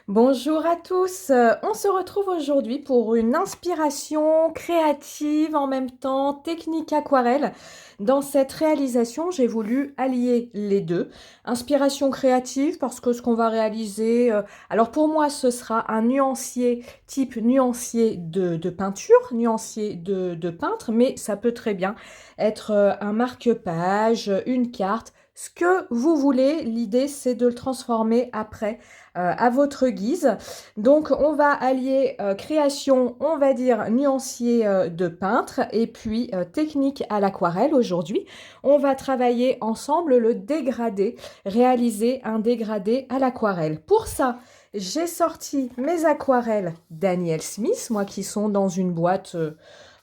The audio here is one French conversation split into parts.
Bonjour à tous, on se retrouve aujourd'hui pour une inspiration créative en même temps technique aquarelle. Dans cette réalisation, j'ai voulu allier les deux. Inspiration créative parce que ce qu'on va réaliser, alors pour moi ce sera un nuancier type nuancier de peinture, nuancier de peintre, mais ça peut très bien être un marque-page, une carte, ce que vous voulez. L'idée c'est de le transformer après à votre guise. Donc on va allier création, on va dire nuancier de peintre et puis technique à l'aquarelle aujourd'hui. On va travailler ensemble le dégradé, réaliser un dégradé à l'aquarelle. Pour ça, j'ai sorti mes aquarelles Daniel Smith, moi qui sont dans une boîte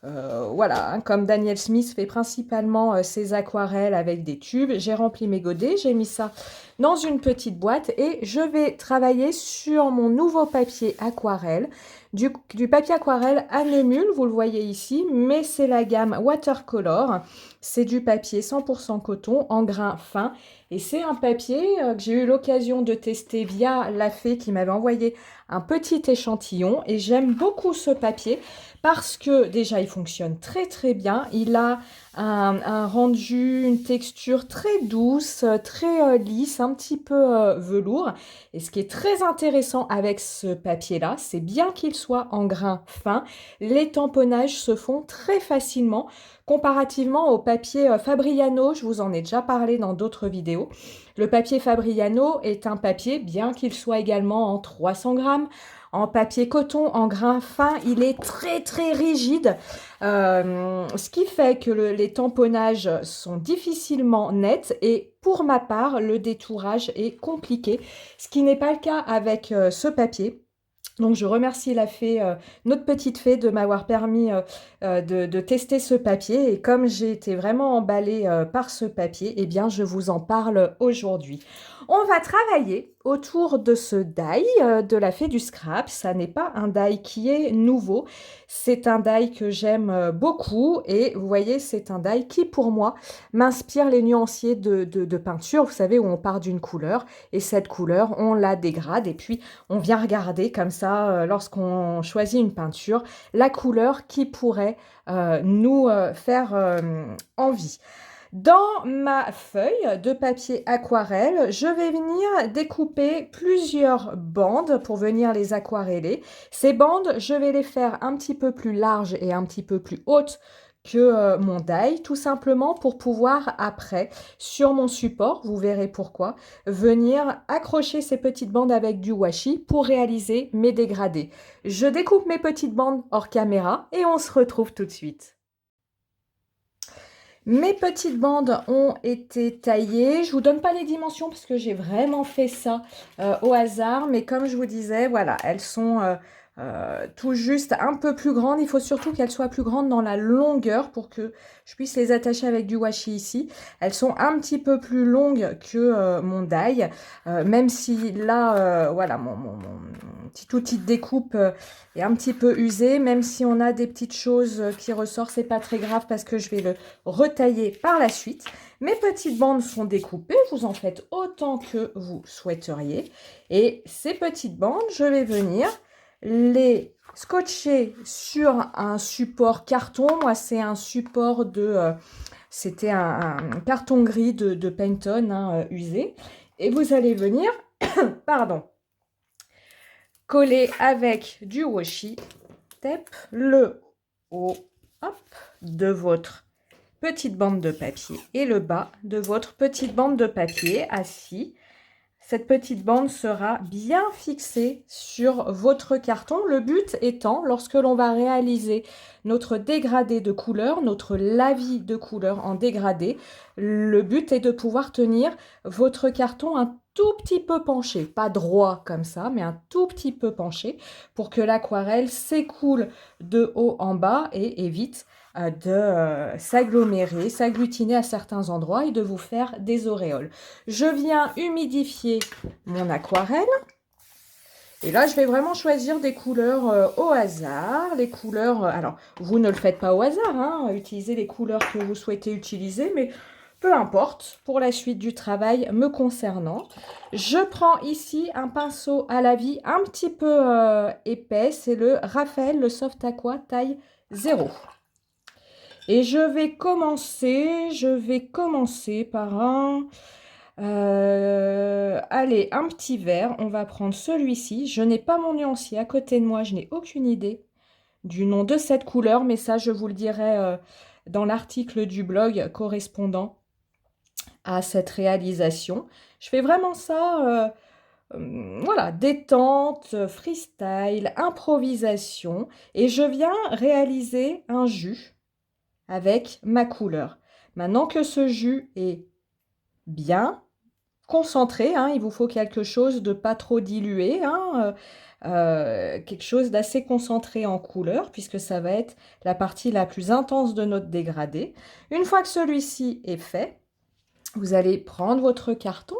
voilà, hein, comme Daniel Smith fait principalement ses aquarelles avec des tubes, j'ai rempli mes godets, j'ai mis ça dans une petite boîte et je vais travailler sur mon nouveau papier aquarelle, du papier aquarelle à Nemule, vous le voyez ici, mais c'est la gamme Watercolor. C'est du papier 100% coton en grain fin et c'est un papier que j'ai eu l'occasion de tester via la fée qui m'avait envoyé un petit échantillon et j'aime beaucoup ce papier parce que déjà il fonctionne très très bien, il a un rendu, une texture très douce, très lisse, un petit peu velours. Et ce qui est très intéressant avec ce papier-là, c'est bien qu'il soit en grain fin, les tamponnages se font très facilement comparativement au papier Fabriano. Je vous en ai déjà parlé dans d'autres vidéos. Le papier Fabriano est un papier, bien qu'il soit également en 300 grammes, en papier coton, en grain fin, il est très très rigide, ce qui fait que les tamponnages sont difficilement nets et pour ma part, le détourage est compliqué, ce qui n'est pas le cas avec ce papier. Donc je remercie la fée, notre petite fée, de m'avoir permis de tester ce papier. Et comme j'ai été vraiment emballée par ce papier, eh bien je vous en parle aujourd'hui. On va travailler autour de ce die de la fée du scrap. Ça n'est pas un die qui est nouveau. C'est un die que j'aime beaucoup. Et vous voyez, c'est un die qui, pour moi, m'inspire les nuanciers de peinture. Vous savez, où on part d'une couleur et cette couleur, on la dégrade. Et puis, on vient regarder comme ça, lorsqu'on choisit une peinture, la couleur qui pourrait nous faire envie. Dans ma feuille de papier aquarelle, je vais venir découper plusieurs bandes pour venir les aquareller. Ces bandes, je vais les faire un petit peu plus larges et un petit peu plus hautes que mon die, tout simplement pour pouvoir après, sur mon support, vous verrez pourquoi, venir accrocher ces petites bandes avec du washi pour réaliser mes dégradés. Je découpe mes petites bandes hors caméra et on se retrouve tout de suite. Mes petites bandes ont été taillées. Je vous donne pas les dimensions parce que j'ai vraiment fait ça au hasard. Mais comme je vous disais, voilà, elles sont tout juste un peu plus grandes. Il faut surtout qu'elles soient plus grandes dans la longueur pour que je puisse les attacher avec du washi ici. Elles sont un petit peu plus longues que mon die. Même si là, voilà, mon petit outil de découpe est un petit peu usé. Même si on a des petites choses qui ressortent, c'est pas très grave parce que je vais le retailler par la suite. Mes petites bandes sont découpées, vous en faites autant que vous souhaiteriez. Et ces petites bandes, je vais venir les scotcher sur un support carton. Moi, c'est un support de... c'était un carton gris de Pantone hein, usé. Et vous allez venir, pardon, coller avec du washi tape le haut hop, de votre petite bande de papier et le bas de votre petite bande de papier assis. Cette petite bande sera bien fixée sur votre carton. Le but étant, lorsque l'on va réaliser notre dégradé de couleur, notre lavis de couleur en dégradé, le but est de pouvoir tenir votre carton un tout petit peu penché, pas droit comme ça, mais un tout petit peu penché pour que l'aquarelle s'écoule de haut en bas et évite de s'agglomérer, s'agglutiner à certains endroits et de vous faire des auréoles. Je viens humidifier mon aquarelle. Et là, je vais vraiment choisir des couleurs au hasard. Les couleurs, alors, vous ne le faites pas au hasard, hein, utilisez les couleurs que vous souhaitez utiliser, mais peu importe pour la suite du travail me concernant. Je prends ici un pinceau à la vie un petit peu épais, c'est le Raphaël, le Soft Aqua taille 0. Et je vais commencer par allez, un petit vert. On va prendre celui-ci. Je n'ai pas mon nuancier à côté de moi, je n'ai aucune idée du nom de cette couleur, mais ça, je vous le dirai dans l'article du blog correspondant à cette réalisation. Je fais vraiment ça, voilà, détente, freestyle, improvisation, et je viens réaliser un jus avec ma couleur. Maintenant que ce jus est bien concentré, hein, il vous faut quelque chose de pas trop dilué, hein, quelque chose d'assez concentré en couleur, puisque ça va être la partie la plus intense de notre dégradé. Une fois que celui-ci est fait, vous allez prendre votre carton,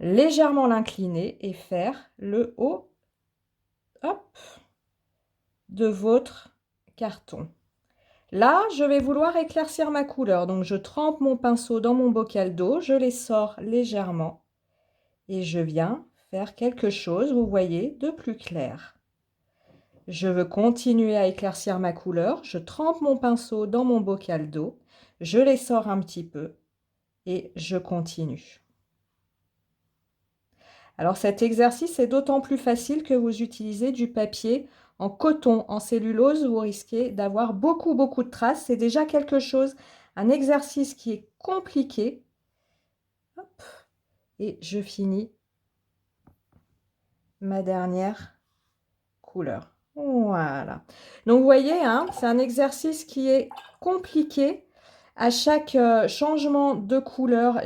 légèrement l'incliner et faire le haut, hop, de votre carton. Là, je vais vouloir éclaircir ma couleur, donc je trempe mon pinceau dans mon bocal d'eau, je les sors légèrement et je viens faire quelque chose, vous voyez, de plus clair. Je veux continuer à éclaircir ma couleur, je trempe mon pinceau dans mon bocal d'eau, je les sors un petit peu et je continue. Alors cet exercice est d'autant plus facile que vous utilisez du papier en coton, en cellulose, vous risquez d'avoir beaucoup de traces. C'est déjà quelque chose, un exercice qui est compliqué. Hop. Et je finis ma dernière couleur. Voilà. Donc vous voyez, hein, c'est un exercice qui est compliqué. À chaque changement de couleur,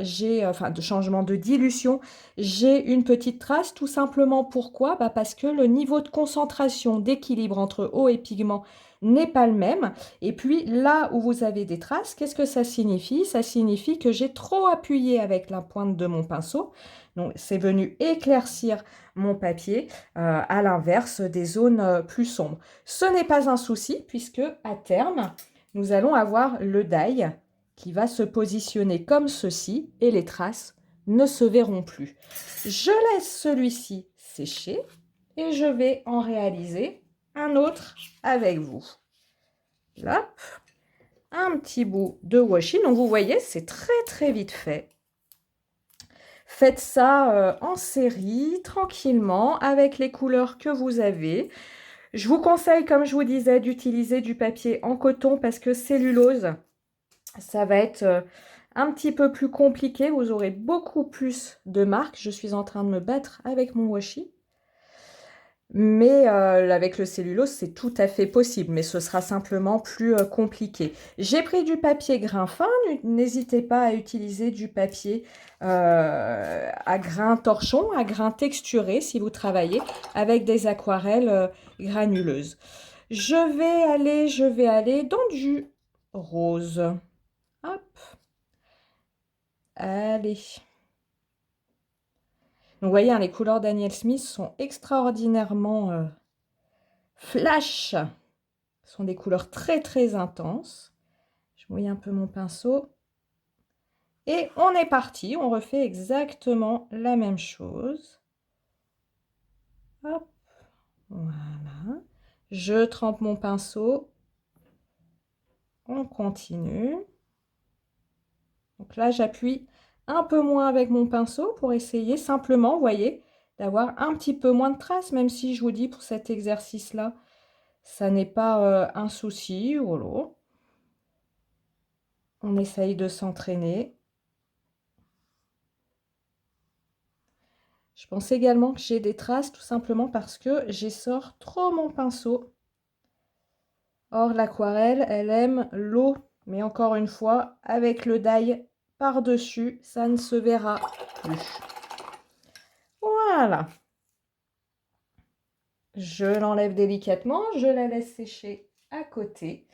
enfin de changement de dilution, j'ai une petite trace. Tout simplement pourquoi? Parce que le niveau de concentration, d'équilibre entre eau et pigment n'est pas le même. Et puis là où vous avez des traces, qu'est-ce que ça signifie? Ça signifie que j'ai trop appuyé avec la pointe de mon pinceau. Donc c'est venu éclaircir mon papier à l'inverse des zones plus sombres. Ce n'est pas un souci puisque à terme, nous allons avoir le die qui va se positionner comme ceci et les traces ne se verront plus. Je laisse celui-ci sécher et je vais en réaliser un autre avec vous. Hop, un petit bout de washi. Donc vous voyez, c'est très vite fait. Faites ça en série, tranquillement, avec les couleurs que vous avez. Je vous conseille, comme je vous disais, d'utiliser du papier en coton parce que cellulose, ça va être un petit peu plus compliqué. Vous aurez beaucoup plus de marques. Je suis en train de me battre avec mon washi. Mais avec le cellulose, c'est tout à fait possible, mais ce sera simplement plus compliqué. J'ai pris du papier grain fin, n'hésitez pas à utiliser du papier à grain torchon, à grain texturé si vous travaillez avec des aquarelles granuleuses. Je vais aller dans du rose. Hop. Allez. Donc, vous voyez, hein, les couleurs Daniel Smith sont extraordinairement flash. Ce sont des couleurs très intenses. Je mouille un peu mon pinceau. Et on est parti. On refait exactement la même chose. Hop. Voilà. Je trempe mon pinceau. On continue. Donc là, j'appuie un peu moins avec mon pinceau pour essayer simplement, vous voyez, d'avoir un petit peu moins de traces, même si je vous dis pour cet exercice-là, ça n'est pas un souci. Voilà. On essaye de s'entraîner. Je pense également que j'ai des traces tout simplement parce que j'essore trop mon pinceau. Or, l'aquarelle, elle aime l'eau. Mais encore une fois, avec le die par-dessus, ça ne se verra plus. Voilà. Je l'enlève délicatement, je la laisse sécher à côté.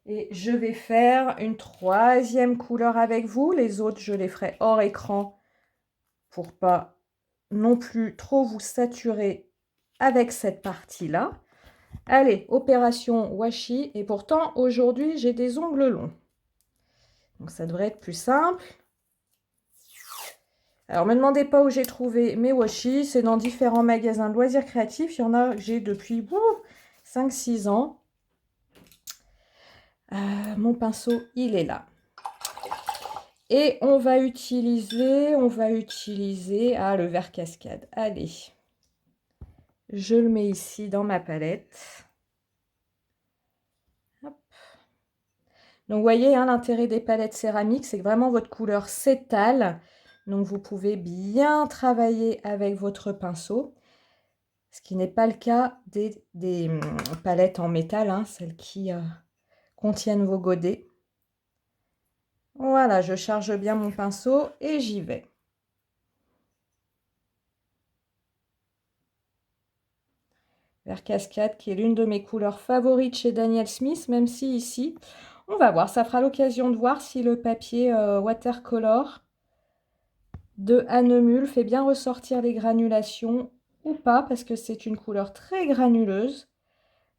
Et je vais faire une troisième couleur avec vous. Les autres, je les ferai hors écran pour pas non plus trop vous saturer avec cette partie-là. Allez, opération washi. Et pourtant, aujourd'hui, j'ai des ongles longs. Donc ça devrait être plus simple. Alors, ne me demandez pas où j'ai trouvé mes washi. C'est dans différents magasins de loisirs créatifs. Il y en a que j'ai depuis 5-6 ans. Mon pinceau, il est là. Et on va utiliser le vert cascade. Allez, je le mets ici dans ma palette. Hop. Donc, vous voyez, hein, l'intérêt des palettes céramiques, c'est que vraiment votre couleur s'étale. Donc, vous pouvez bien travailler avec votre pinceau. Ce qui n'est pas le cas des palettes en métal, hein, celles qui contiennent vos godets. Voilà, je charge bien mon pinceau et j'y vais. Vert cascade qui est l'une de mes couleurs favorites chez Daniel Smith, même si ici, on va voir, ça fera l'occasion de voir si le papier watercolor de Hahnemuhle fait bien ressortir les granulations ou pas, parce que c'est une couleur très granuleuse,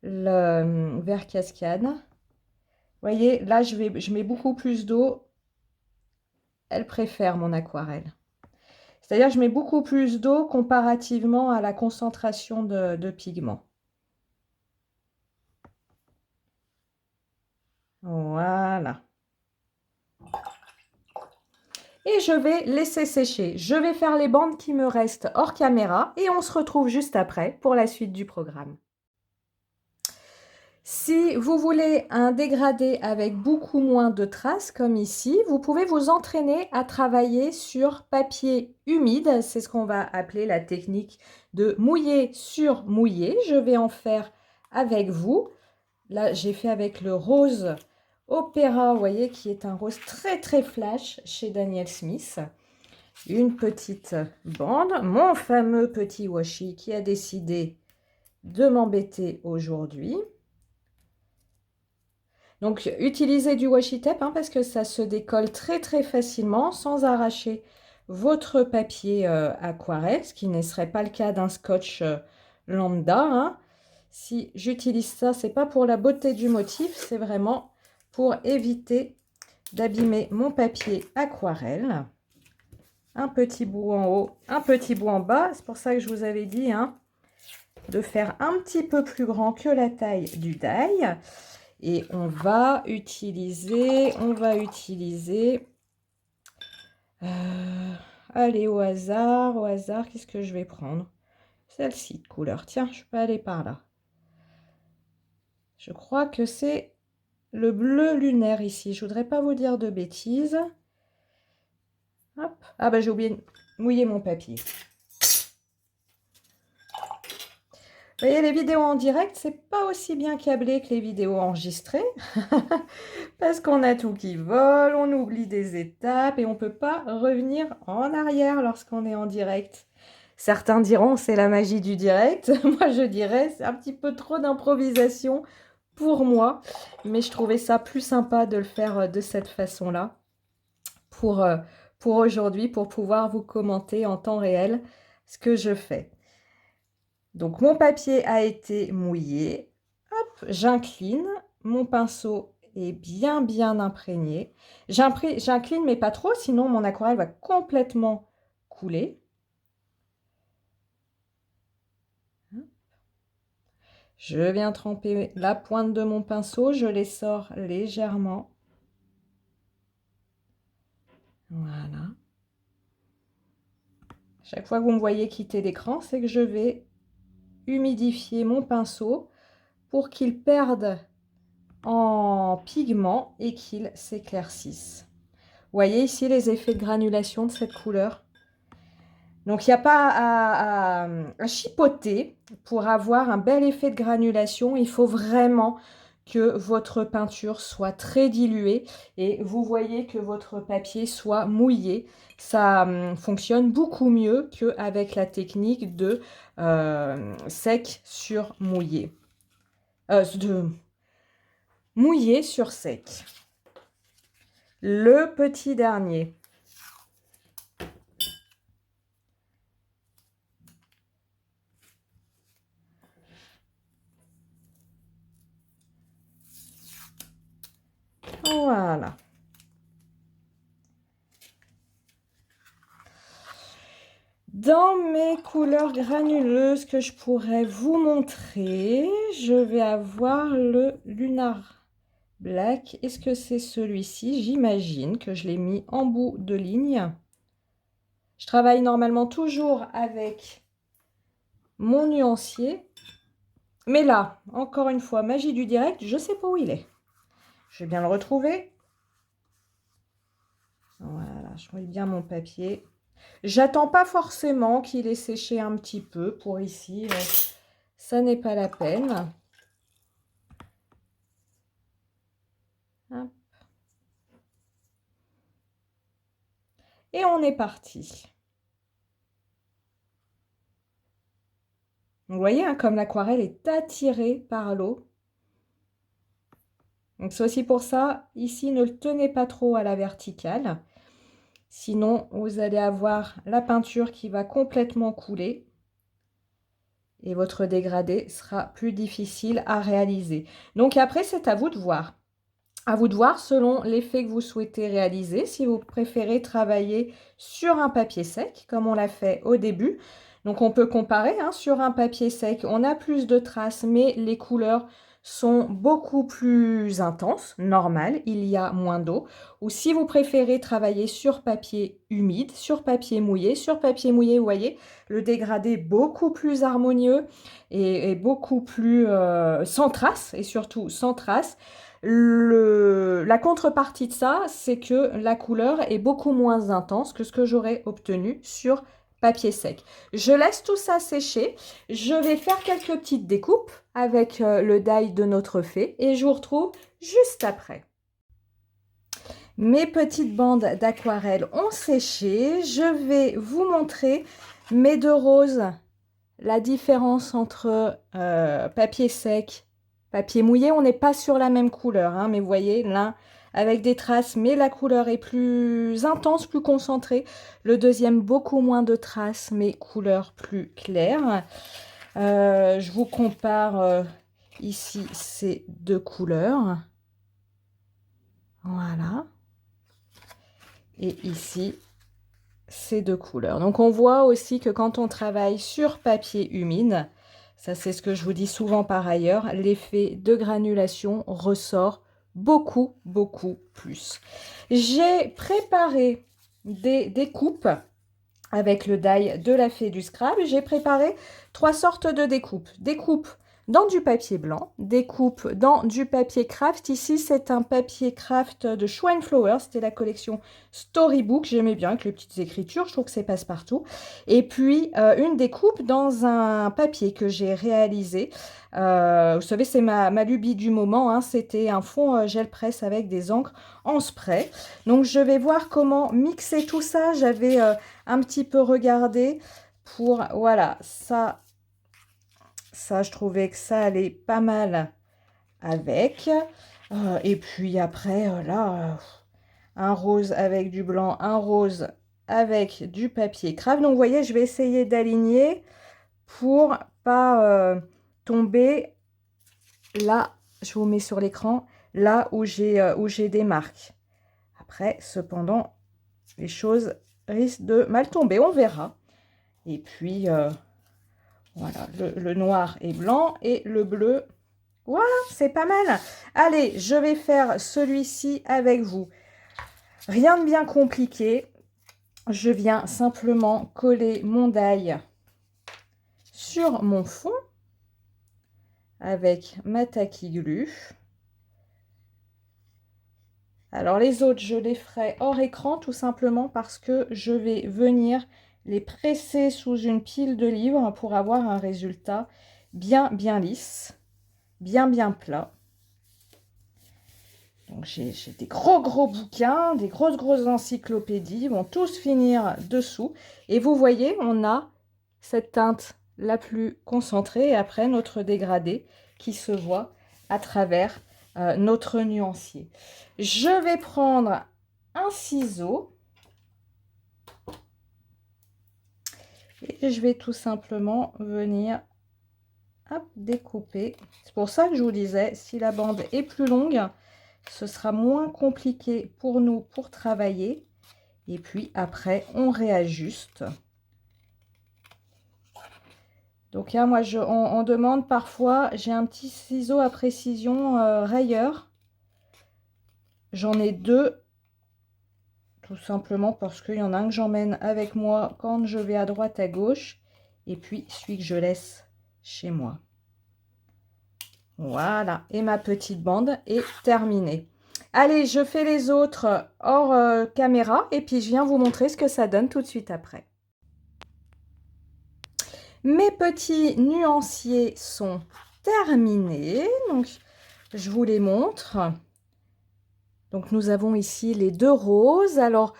le vert cascade. Vous voyez, là, je mets beaucoup plus d'eau. Elle préfère mon aquarelle. C'est-à-dire, je mets beaucoup plus d'eau comparativement à la concentration de pigments. Voilà. Et je vais laisser sécher. Je vais faire les bandes qui me restent hors caméra et on se retrouve juste après pour la suite du programme. Si vous voulez un dégradé avec beaucoup moins de traces, comme ici, vous pouvez vous entraîner à travailler sur papier humide. C'est ce qu'on va appeler la technique de mouiller sur mouiller. Je vais en faire avec vous. Là, j'ai fait avec le rose Opéra, vous voyez, qui est un rose très très flash chez Daniel Smith. Une petite bande. Mon fameux petit washi qui a décidé de m'embêter aujourd'hui. Donc, utilisez du washi tape hein, parce que ça se décolle très très facilement sans arracher votre papier aquarelle, ce qui ne serait pas le cas d'un scotch lambda. Hein. Si j'utilise ça, c'est pas pour la beauté du motif, c'est vraiment pour éviter d'abîmer mon papier aquarelle. Un petit bout en haut, un petit bout en bas. C'est pour ça que je vous avais dit hein, de faire un petit peu plus grand que la taille du die. Et on va utiliser, allez au hasard, qu'est-ce que je vais prendre? Celle-ci de couleur, tiens, je peux aller par là. Je crois que c'est le bleu lunaire ici, je voudrais pas vous dire de bêtises. Hop. Ah bah j'ai oublié de mouiller mon papier. Vous voyez, les vidéos en direct, c'est pas aussi bien câblé que les vidéos enregistrées. Parce qu'on a tout qui vole, on oublie des étapes et on ne peut pas revenir en arrière lorsqu'on est en direct. Certains diront c'est la magie du direct. Moi, je dirais c'est un petit peu trop d'improvisation pour moi. Mais je trouvais ça plus sympa de le faire de cette façon-là pour aujourd'hui, pour pouvoir vous commenter en temps réel ce que je fais. Donc, mon papier a été mouillé. Hop, j'incline. Mon pinceau est bien imprégné. J'incline, mais pas trop, sinon mon aquarelle va complètement couler. Je viens tremper la pointe de mon pinceau. Je les sors légèrement. Voilà. Chaque fois que vous me voyez quitter l'écran, c'est que je vais humidifier mon pinceau pour qu'il perde en pigment et qu'il s'éclaircisse. Vous voyez ici les effets de granulation de cette couleur. Donc, il n'y a pas à chipoter pour avoir un bel effet de granulation. Il faut vraiment que votre peinture soit très diluée et vous voyez que votre papier soit mouillé. Ça fonctionne beaucoup mieux qu'avec la technique de sec sur mouillé. De mouillé sur sec. Le petit dernier. Voilà. Dans mes couleurs granuleuses que je pourrais vous montrer, je vais avoir le Lunar Black. Est-ce que c'est celui-ci? J'imagine que je l'ai mis en bout de ligne. Je travaille normalement toujours avec mon nuancier. Mais là, encore une fois, magie du direct, je ne sais pas où il est. Je vais bien le retrouver. Voilà, je mets bien mon papier. J'attends pas forcément qu'il ait séché un petit peu pour ici. Ça n'est pas la peine. Hop. Et on est parti. Vous voyez, hein, comme l'aquarelle est attirée par l'eau. Donc c'est aussi pour ça, ici, ne le tenez pas trop à la verticale. Sinon, vous allez avoir la peinture qui va complètement couler. Et votre dégradé sera plus difficile à réaliser. Donc après, c'est à vous de voir. À vous de voir selon l'effet que vous souhaitez réaliser. Si vous préférez travailler sur un papier sec, comme on l'a fait au début. Donc on peut comparer, hein, sur un papier sec, on a plus de traces, mais les couleurs sont beaucoup plus intenses, normal, il y a moins d'eau. Ou si vous préférez travailler sur papier humide, sur papier mouillé, vous voyez, le dégradé est beaucoup plus harmonieux et beaucoup plus sans traces, et surtout sans traces. La contrepartie de ça, c'est que la couleur est beaucoup moins intense que ce que j'aurais obtenu sur papier sec. Je laisse tout ça sécher. Je vais faire quelques petites découpes avec le die de notre fée et je vous retrouve juste après. Mes petites bandes d'aquarelle ont séché. Je vais vous montrer mes deux roses, la différence entre papier sec, papier mouillé. On n'est pas sur la même couleur, hein, mais vous voyez, l'un avec des traces, mais la couleur est plus intense, plus concentrée. Le deuxième, beaucoup moins de traces, mais couleur plus claire. Je vous compare ici ces deux couleurs. Voilà. Et ici, ces deux couleurs. Donc, on voit aussi que quand on travaille sur papier humide, ça c'est ce que je vous dis souvent par ailleurs, l'effet de granulation ressort beaucoup plus. J'ai préparé des découpes avec le die de la fée du Scrabble. J'ai préparé 3 sortes de découpes. Découpes dans du papier blanc, découpes dans du papier craft. Ici, c'est un papier craft de Schwein Flower. C'était la collection Storybook. J'aimais bien avec les petites écritures. Je trouve que c'est passe-partout. Et puis, une découpe dans un papier que j'ai réalisé. Vous savez, c'est ma lubie du moment. Hein. C'était un fond gel presse avec des encres en spray. Donc, je vais voir comment mixer tout ça. J'avais un petit peu regardé pour... Voilà, ça, je trouvais que ça allait pas mal avec. Et puis après, là, un rose avec du blanc, un rose avec du papier craft. Donc, vous voyez, je vais essayer d'aligner pour pas tomber là. Je vous mets sur l'écran, là où j'ai des marques. Après, cependant, les choses risquent de mal tomber. On verra. Et puis... voilà, le noir et blanc et le bleu. Voilà, c'est pas mal. Allez, je vais faire celui-ci avec vous. Rien de bien compliqué. Je viens simplement coller mon die sur mon fond avec ma tacky glue. Alors les autres, je les ferai hors écran tout simplement parce que je vais venir les presser sous une pile de livres pour avoir un résultat bien lisse, bien plat. Donc j'ai des gros bouquins, des grosses encyclopédies, ils vont tous finir dessous. Et vous voyez, on a cette teinte la plus concentrée et après notre dégradé qui se voit à travers notre nuancier. Je vais prendre un ciseau et je vais tout simplement venir découper. C'est pour ça que je vous disais, si la bande est plus longue, ce sera moins compliqué pour nous pour travailler. Et puis après, on réajuste. Donc là, moi, on demande parfois, j'ai un petit ciseau à précision rayeur. J'en ai deux, tout simplement parce qu'il y en a un que j'emmène avec moi quand je vais à droite, à gauche, et puis celui que je laisse chez moi. Voilà, et ma petite bande est terminée. Allez, je fais les autres hors caméra, et puis je viens vous montrer ce que ça donne tout de suite après. Mes petits nuanciers sont terminés, donc je vous les montre. Donc nous avons ici les deux roses. Alors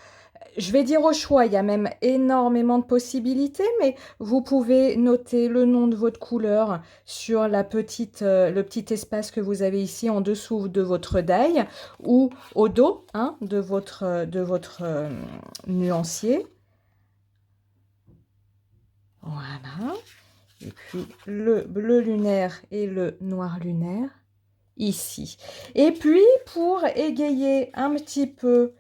je vais dire au choix, il y a même énormément de possibilités, mais vous pouvez noter le nom de votre couleur sur le petit espace que vous avez ici en dessous de votre die ou au dos hein, de votre nuancier. Voilà. Et puis le bleu lunaire et le noir lunaire ici. Et puis pour égayer un petit peu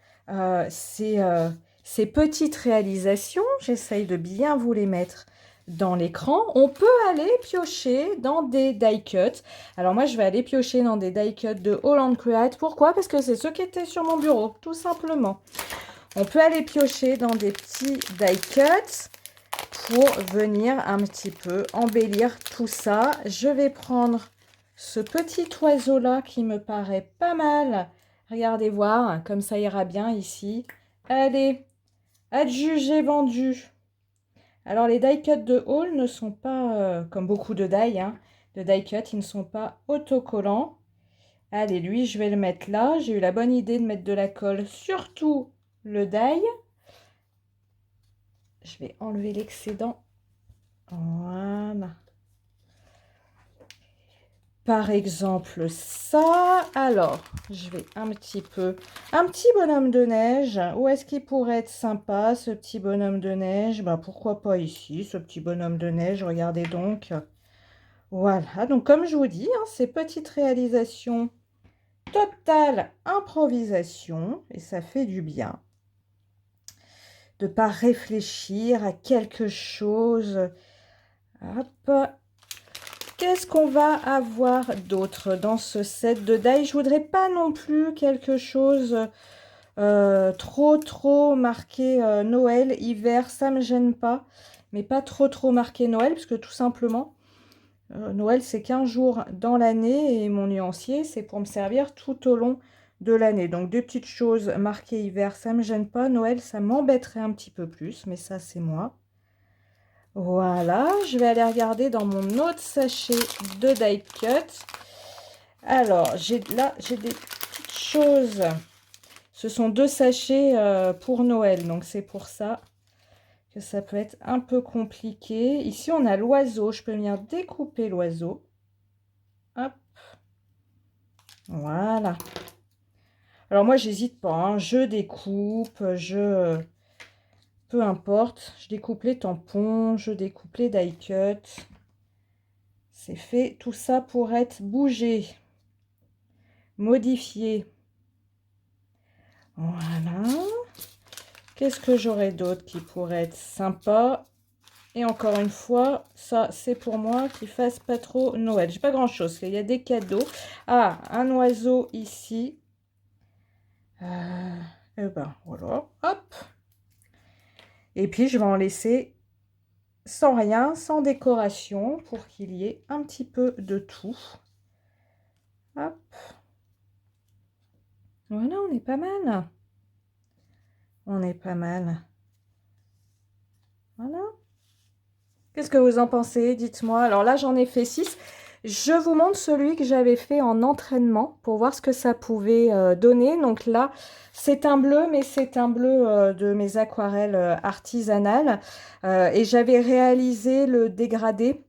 ces petites réalisations, j'essaye de bien vous les mettre dans l'écran. On peut aller piocher dans des die cuts. Alors moi je vais aller piocher dans des die cuts de Holland Create. Pourquoi? Parce que c'est ceux qui étaient sur mon bureau, tout simplement. On peut aller piocher dans des petits die cuts pour venir un petit peu embellir tout ça. Je vais prendre ce petit oiseau là qui me paraît pas mal. Regardez voir, comme ça ira bien ici. Allez, adjugé vendu. Alors les die cuts de haul ne sont pas, comme beaucoup de die, hein, de die cut, ils ne sont pas autocollants. Allez, lui, je vais le mettre là. J'ai eu la bonne idée de mettre de la colle, surtout le die. Je vais enlever l'excédent. Voilà. Par exemple, ça. Alors, je vais un petit bonhomme de neige. Où est-ce qu'il pourrait être sympa, ce petit bonhomme de neige? Ben, pourquoi pas ici, ce petit bonhomme de neige. Regardez donc. Voilà. Donc, comme je vous dis, hein, ces petites réalisations, totale improvisation. Et ça fait du bien. De ne pas réfléchir à quelque chose. Hop. Qu'est-ce qu'on va avoir d'autre dans ce set de die? Je voudrais pas non plus quelque chose trop marqué Noël, hiver, ça me gêne pas. Mais pas trop marqué Noël, parce que tout simplement, Noël c'est 15 jours dans l'année et mon nuancier c'est pour me servir tout au long de l'année. Donc des petites choses marquées hiver, ça me gêne pas. Noël, ça m'embêterait un petit peu plus, mais ça c'est moi. Voilà, je vais aller regarder dans mon autre sachet de die cut. Alors, là, j'ai des petites choses. Ce sont deux sachets pour Noël, donc c'est pour ça que ça peut être un peu compliqué. Ici, on a l'oiseau. Je peux venir découper l'oiseau. Hop. Voilà. Alors moi, j'hésite pas, hein. Je découpe, peu importe, je découpe les tampons, je découpe les die cuts. C'est fait, tout ça pour être bougé, modifié. Voilà. Qu'est-ce que j'aurais d'autre qui pourrait être sympa? Et encore une fois, ça c'est pour moi qui fasse pas trop Noël. J'ai pas grand chose, il y a des cadeaux. Ah, un oiseau ici. Et ben voilà, hop. Et puis je vais en laisser sans rien, sans décoration, pour qu'il y ait un petit peu de tout. Hop. Voilà, on est pas mal. On est pas mal. Voilà. Qu'est-ce que vous en pensez? Dites-moi. Alors là, j'en ai fait 6. Je vous montre celui que j'avais fait en entraînement pour voir ce que ça pouvait donner. Donc là, c'est un bleu, mais c'est un bleu de mes aquarelles artisanales. Et j'avais réalisé le dégradé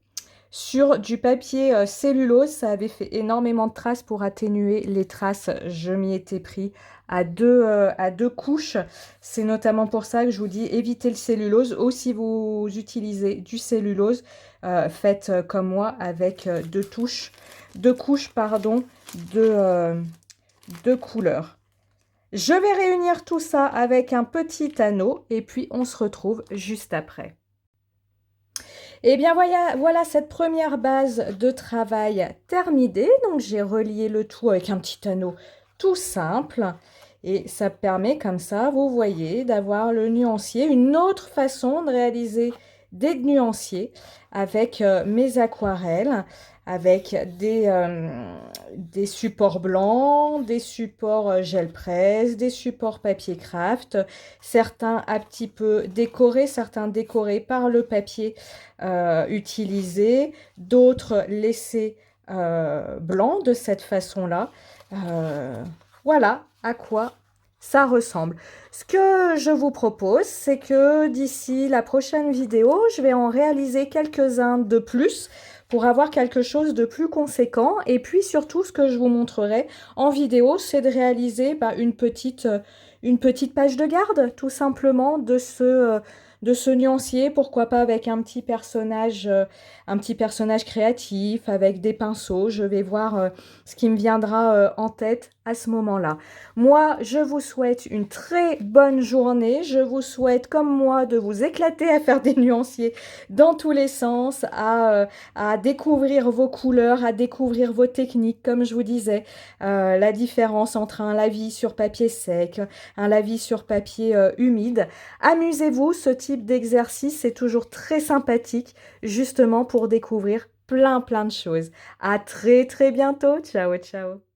sur du papier cellulose. Ça avait fait énormément de traces pour atténuer les traces. Je m'y étais pris à deux couches. C'est notamment pour ça que je vous dis évitez le cellulose. Ou si vous utilisez du cellulose, faites comme moi avec deux couches pardon, de couleurs. Je vais réunir tout ça avec un petit anneau et puis on se retrouve juste après. Et bien voilà cette première base de travail terminée. Donc j'ai relié le tout avec un petit anneau tout simple. Et ça permet comme ça, vous voyez, d'avoir le nuancier, une autre façon de réaliser des nuanciers avec mes aquarelles, avec des supports blancs, des supports gel presse, des supports papier craft, certains un petit peu décorés, certains décorés par le papier utilisé, d'autres laissés blancs de cette façon-là. Voilà à quoi ça ressemble. Ce que je vous propose, c'est que d'ici la prochaine vidéo, je vais en réaliser quelques-uns de plus pour avoir quelque chose de plus conséquent. Et puis surtout, ce que je vous montrerai en vidéo, c'est de réaliser une petite page de garde, tout simplement, de ce nuancier, pourquoi pas avec un petit personnage créatif, avec des pinceaux. Je vais voir ce qui me viendra en tête à ce moment-là. Moi, je vous souhaite une très bonne journée. Je vous souhaite, comme moi, de vous éclater à faire des nuanciers dans tous les sens, à découvrir vos couleurs, à découvrir vos techniques, comme je vous disais, la différence entre un lavis sur papier sec, un lavis sur papier humide. Amusez-vous, ce type d'exercice, c'est toujours très sympathique, justement pour découvrir plein de choses. À très bientôt. Ciao, ciao.